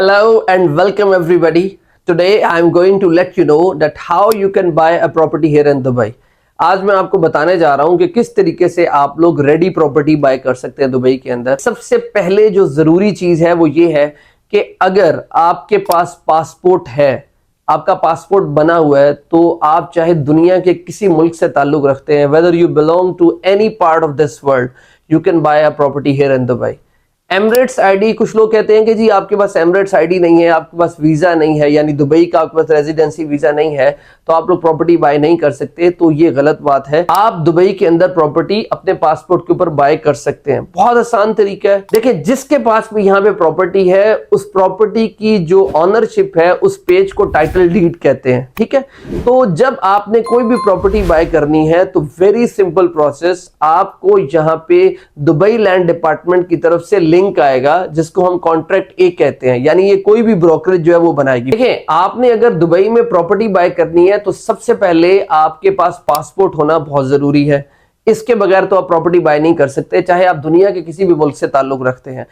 Hello and welcome everybody. Today I am going to let you know that how you can buy a property here in Dubai. आज मैं आपको बताने जा रहा हूं कि किस तरीके से आप लोग रेडी प्रॉपर्टी बाय कर सकते हैं दुबई के अंदर। सबसे पहले जो जरूरी चीज है वो ये है कि अगर आपके पास पासपोर्ट है, आपका पासपोर्ट बना हुआ है, तो आप चाहे दुनिया के किसी मुल्क से ताल्लुक रखते हैं, whether you belong to any part of this world, you can buy a property here in Dubai. Emirates ID, कुछ लोग कहते हैं कि जी आपके पास एमरेट्स आईडी नहीं है, आपके पास वीजा नहीं है, यानी दुबई का आपके पास रेजिडेंसी वीजा नहीं है, तो आप लोग प्रॉपर्टी बाय नहीं कर सकते। तो ये गलत बात है। आप दुबई के अंदर प्रॉपर्टी अपने पासपोर्ट के ऊपर बाय कर सकते हैं। बहुत आसान तरीका है। देखिए, जिसके पास भी यहाँ पे प्रॉपर्टी है, उस प्रॉपर्टी की जो ऑनरशिप है, उस पेज को टाइटल डीड कहते हैं। ठीक है, तो जब आपने कोई भी प्रॉपर्टी बाय करनी है तो वेरी सिंपल प्रोसेस, आपको यहाँ पे दुबई लैंड डिपार्टमेंट की तरफ से लिंक आएगा जिसको हम कॉन्ट्रैक्ट ए कहते हैं, यानी ये कोई भी ब्रोकरेज जो है वो बनाएगी। देखिए, आपने अगर दुबई में प्रॉपर्टी बाय करनी है तो सबसे पहले आपके पास पासपोर्ट होना बहुत जरूरी है। इसके बगैर तो आप प्रॉपर्टी बाय नहीं कर सकते, चाहे आप दुनिया के किसी भी मुल्क से ताल्लुक रखते हैं।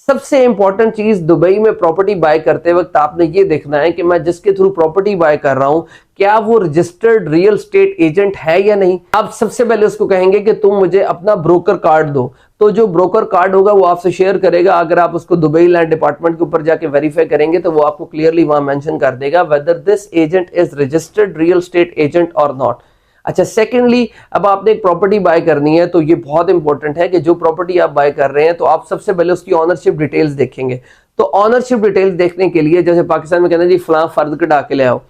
सबसे इंपॉर्टेंट चीज दुबई में प्रॉपर्टी बाय करते वक्त आपने ये देखना है कि मैं जिसके थ्रू प्रॉपर्टी बाय कर रहा हूं, क्या वो रजिस्टर्ड रियल स्टेट एजेंट है या नहीं। आप सबसे पहले उसको कहेंगे कि तुम मुझे अपना ब्रोकर कार्ड दो, तो जो ब्रोकर कार्ड होगा वो आपसे शेयर करेगा। अगर आप उसको दुबई लैंड डिपार्टमेंट के ऊपर जाके वेरीफाई करेंगे तो वो आपको क्लियरली वहां मेंशन कर देगा whether this agent is registered real estate agent और नॉट। अच्छा, सेकेंडली, अब आपने एक प्रॉपर्टी बाय करनी है तो ये बहुत इंपॉर्टेंट है कि जो प्रॉपर्टी आप बाय कर रहे हैं तो आप सबसे पहले उसकी ऑनरशिप डिटेल्स देखेंगे। तो ऑनरशिप डिटेल्स देखने के लिए, जैसे पाकिस्तान में कहते हैं जी फलां फर्द कटा के ले आओ,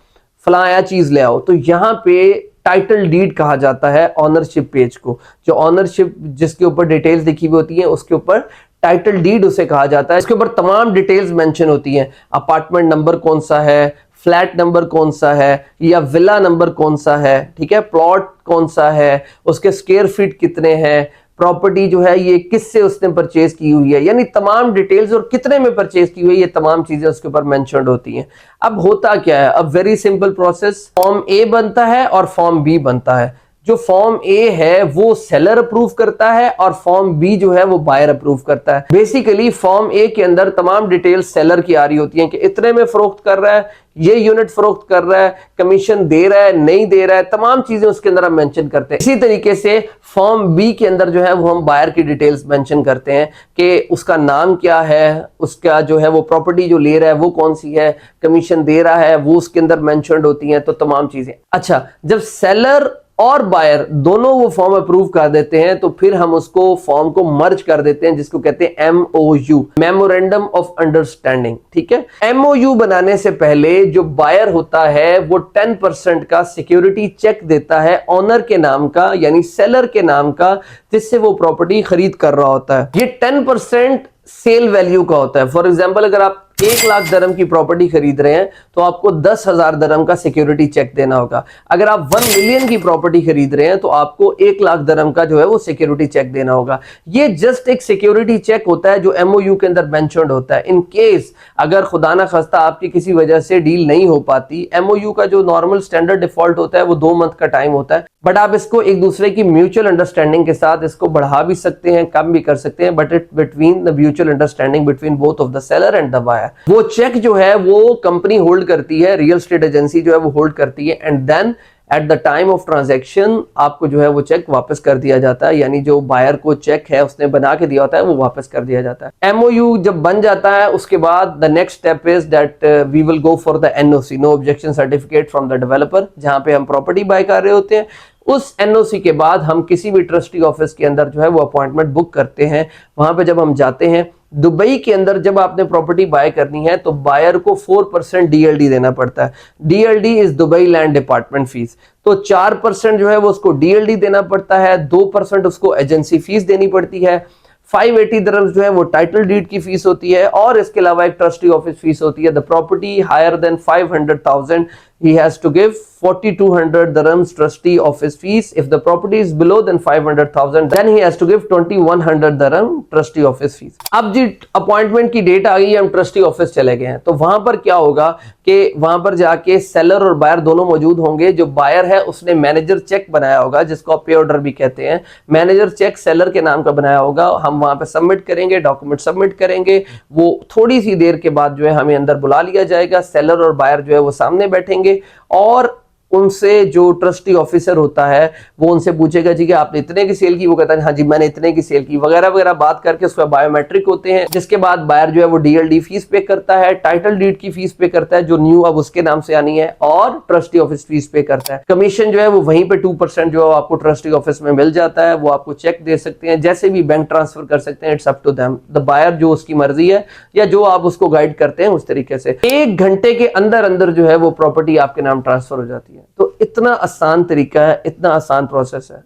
फलां आया चीज ले आओ, तो यहाँ पे टाइटल डीड कहा जाता है ऑनरशिप पेज को। जो ऑनरशिप जिसके ऊपर डिटेल्स लिखी हुई होती है उसके ऊपर टाइटल डीड उसे कहा जाता है। इसके ऊपर तमाम डिटेल्स मेंशन होती हैं, अपार्टमेंट नंबर कौन सा है, फ्लैट नंबर कौन सा है, या विला नंबर कौन सा है, ठीक है, प्लॉट कौन सा है, उसके स्क्वायर फीट कितने हैं, प्रॉपर्टी जो है ये किससे उसने परचेज की हुई है, यानी तमाम डिटेल्स, और कितने में परचेज की हुई है, ये तमाम चीजें उसके ऊपर मेंशन्ड होती हैं। अब होता क्या है, अब वेरी सिंपल प्रोसेस, फॉर्म ए बनता है और फॉर्म बी बनता है। जो फॉर्म ए है वो सेलर अप्रूव करता है और फॉर्म बी जो है वो बायर अप्रूव करता है। बेसिकली फॉर्म ए के अंदर तमाम डिटेल्स सेलर की आ रही होती हैं कि इतने में फरोख्त कर रहा है, ये यूनिट फरोख्त कर रहा है, कमीशन दे रहा है, नहीं दे रहा है, तमाम चीजें उसके अंदर हम मेंशन करते हैं। इसी तरीके से फॉर्म बी के अंदर जो है वो हम बायर की डिटेल्स मेंशन करते हैं कि उसका नाम क्या है, उसका जो है वो प्रॉपर्टी जो ले रहा है वो कौन सी है, कमीशन दे रहा है वो उसके अंदर मेंशन्ड होती हैं, तो तमाम चीजें। अच्छा, जब सेलर और बायर दोनों वो फॉर्म अप्रूव कर देते हैं तो फिर हम उसको फॉर्म को मर्ज कर देते हैं, जिसको कहते हैं MOU, मेमोरेंडम ऑफ अंडरस्टैंडिंग। ठीक है, MOU बनाने से पहले जो बायर होता है वो 10% का सिक्योरिटी चेक देता है ऑनर के नाम का, यानी सेलर के नाम का, जिससे वो प्रॉपर्टी खरीद कर रहा होता है। ये 10% सेल वैल्यू का होता है। फॉर एग्जाम्पल, अगर आप 1 लाख दरम की प्रॉपर्टी खरीद रहे हैं तो आपको 10,000 दरम का सिक्योरिटी चेक देना होगा। अगर आप 1 मिलियन की प्रॉपर्टी खरीद रहे हैं तो आपको 1 लाख दरम का जो है वो सिक्योरिटी चेक देना होगा। ये जस्ट एक सिक्योरिटी चेक होता है जो MOU के अंदर मेंशन्ड होता है। इन केस अगर खुदा ना खास्ता आपकी किसी वजह से डील नहीं हो पाती, MOU का जो नॉर्मल स्टैंडर्ड डिफॉल्ट होता है वो 2 मंथ का टाइम होता है, बट आप इसको एक दूसरे की म्यूचुअल अंडरस्टैंडिंग के साथ इसको बढ़ा भी सकते हैं, कम भी कर सकते हैं, but it between the mutual understanding between both of the seller and the buyer. वो चेक जो है वो कंपनी होल्ड करती है, रियल स्टेट एजेंसी जो है वो होल्ड करती है, and then at the time of transaction आपको जो है वो चेक वापस कर दिया जाता है, यानी जो बायर को चेक है उसने बना के दिया होता है वो वापस कर दिया जाता है। MOU जब बन जाता है उसके बाद the next step is that we will go for the NOC, no objection certificate from the developer, जहां पे हम प्रॉपर्टी बाय कर रहे होते हैं। उस NOC के बाद हम किसी भी ट्रस्टी ऑफिस के अंदर जो है वो अपॉइंटमेंट बुक करते हैं। वहां पे जब हम जाते हैं, दुबई के अंदर जब आपने प्रॉपर्टी बाय करनी है तो बायर को 4% DLD देना पड़ता है। DLD is Dubai land department fees. तो 4% जो है वो उसको DLD देना पड़ता है, 2% उसको एजेंसी फीस देनी पड़ती है, 580 दिरहम्स जो है वो टाइटल डीड की फीस होती है, और इसके अलावा एक ट्रस्टी ऑफिस फीस होती है। The property higher than 500,000 he has to give 4200 dirhams trustee office fees. If the property is below than 500,000, then he has to give 2100 dirham trustee office fees. अब जी appointment की date आ गई, हम trustee office चले गए हैं, तो वहां पर क्या होगा कि वहां पर जाके सेलर और बायर दोनों मौजूद होंगे। जो बायर है उसने मैनेजर चेक बनाया होगा, जिसको आप पे ऑर्डर भी कहते हैं। मैनेजर चेक सेलर के नाम का बनाया होगा, हम वहां पे सबमिट करेंगे, डॉक्यूमेंट सबमिट करेंगे। वो थोड़ी सी देर के बाद जो है हमें अंदर बुला लिया जाएगा। सेलर और बायर जो है वो सामने बैठेंगे और उनसे जो ट्रस्टी ऑफिसर होता है वो उनसे पूछेगा जी कि आपने इतने की सेल की, वो कहता है हाँ जी मैंने इतने की सेल की, वगैरह वगैरह बात करके उसका बायोमेट्रिक होते हैं। जिसके बाद बायर जो है वो डीएलडी फीस पे करता है, टाइटल डीड की फीस पे करता है जो न्यू अब उसके नाम से आनी है, और ट्रस्टी ऑफिस फीस पे करता है। कमीशन जो है वो वहीं पे 2% जो है आपको ट्रस्टी ऑफिस में मिल जाता है। वो आपको चेक दे सकते हैं, जैसे भी बैंक ट्रांसफर कर सकते हैं, it's up to them. The buyer जो उसकी मर्जी है या जो आप उसको गाइड करते हैं उस तरीके से 1 घंटे के अंदर अंदर जो है वो प्रॉपर्टी आपके नाम ट्रांसफर हो जाती है। तो इतना आसान तरीका है, इतना आसान प्रोसेस है।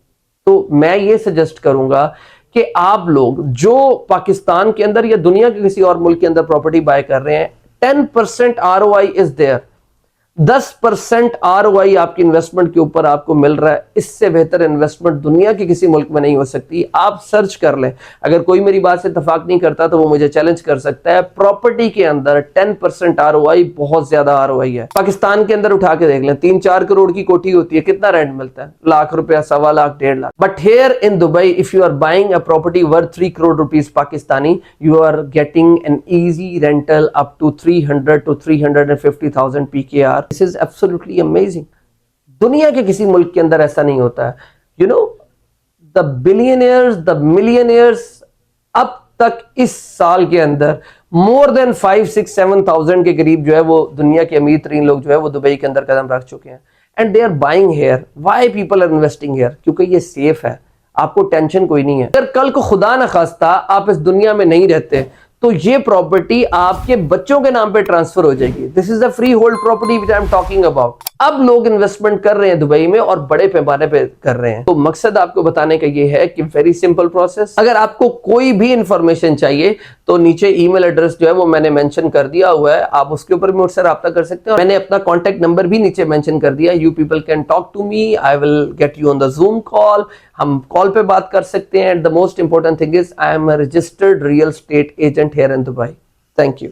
तो मैं ये सजेस्ट करूंगा कि आप लोग जो पाकिस्तान के अंदर या दुनिया के किसी और मुल्क के अंदर प्रॉपर्टी बाय कर रहे हैं, 10% ROI इज देयर। 10% ROI आपकी इन्वेस्टमेंट के ऊपर आपको मिल रहा है। इससे बेहतर इन्वेस्टमेंट दुनिया के किसी मुल्क में नहीं हो सकती। आप सर्च कर लें, अगर कोई मेरी बात से इत्तेफाक नहीं करता तो वो मुझे चैलेंज कर सकता है। प्रॉपर्टी के अंदर 10% ROI बहुत ज्यादा ROI है। पाकिस्तान के अंदर उठा के देख लें, 3-4 करोड़ की कोठी होती है, कितना रेंट मिलता है? लाख रुपया, 1.25 lakh, 1.5 lakh. But here in Dubai if you are buying a property worth 3 crore rupees Pakistani, you are getting an easy rental up to 300 to 350,000 PKR। This is absolutely amazing। दुनिया के किसी मुल्क के अंदर ऐसा नहीं होता है। You know, the billionaires, the millionaires अब तक इस साल के अंदर more than 5-6-7,000 के करीब जो है वो दुनिया के अमीर तरीन लोग जो है वो दुबई के अंदर कदम रख चुके हैं। And they are buying here। Why people are investing here? क्योंकि ये सेफ है, आपको टेंशन कोई नहीं है। अगर कल को खुदा न खास्ता आप इस दुनिया में नहीं रहते तो ये प्रॉपर्टी आपके बच्चों के नाम पे ट्रांसफर हो जाएगी। This is the free hold property which I am talking about. अब लोग इन्वेस्टमेंट कर रहे हैं दुबई में और बड़े पैमाने पे कर रहे हैं। तो मकसद आपको बताने का ये है कि वेरी सिंपल प्रोसेस। अगर आपको कोई भी इंफॉर्मेशन चाहिए तो नीचे ईमेल एड्रेस जो है वो मैंने मेंशन कर दिया हुआ है, आप उसके ऊपर भी मुझसे रब्ता कर सकते हैं। मैंने अपना कॉन्टेक्ट नंबर भी नीचे मेंशन कर दिया। You people can talk to me, I will get you on the Zoom call. हम कॉल पे बात कर सकते हैं। And the most important thing is I am a registered real estate agent here in Dubai. Thank you.